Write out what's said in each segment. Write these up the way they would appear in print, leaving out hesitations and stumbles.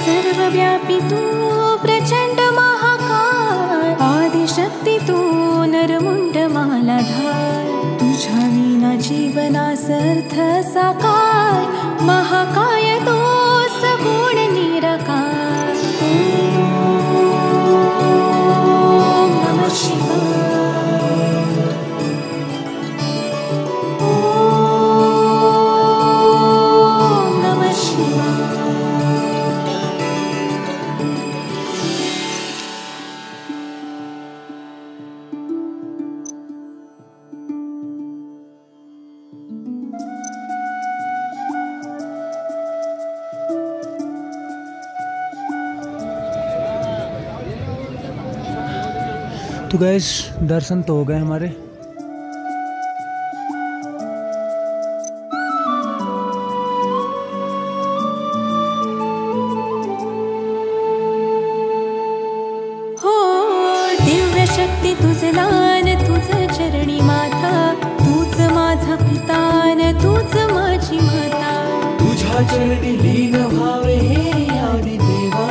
सर्वव्यापी तू प्रचंड महाकाय, आदिशक्ती तू नरमुंड मालाधार, तुझ्या विना जीवनास अर्थ साकार, महाकाय तो सगुण निराकार। ओम नमः शिवाय, ओम नमः शिवाय। तो गैस दर्शन तो हो गए हमारे। हो दिव्य शक्ती तुझ लान, तुझ चरणी माता, तूच माझा पितान, तूच माझी माता, तुझ्या चरणी लीन व्हावे हे आदि देवा,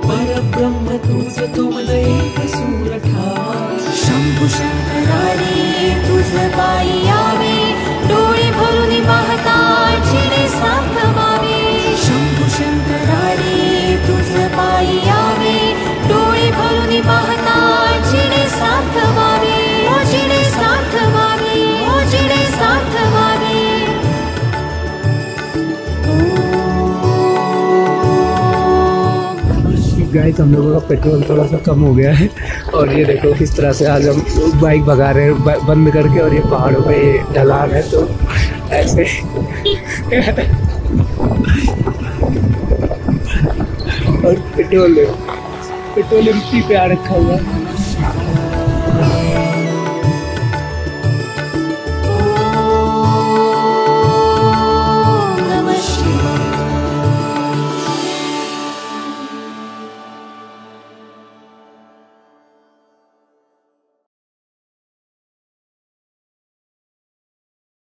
परब्रह्म तुझ तुमल एक सूर ठावा। शंभू शंकरारी तुझ पायी यावे, डोळे भरून पाहता जिने साथ व्हावे। शंभू शंकरारी तुझ पायी यावे, डोळे भरून पाहता जिने साथ व्हावे, ओ जिने साथ व्हावे, ओ जिने साथ व्हावे। गाइस हम लोगों का पेट्रोल थोड़ा सा कम हो गया है और ये देखो किस तरह से आज हम बाइक भगा रहे हैं बंद करके, और ये पहाड़ों पे ढलान है तो ऐसे और पेट्रोल 50 पे आ रखा हुआ है।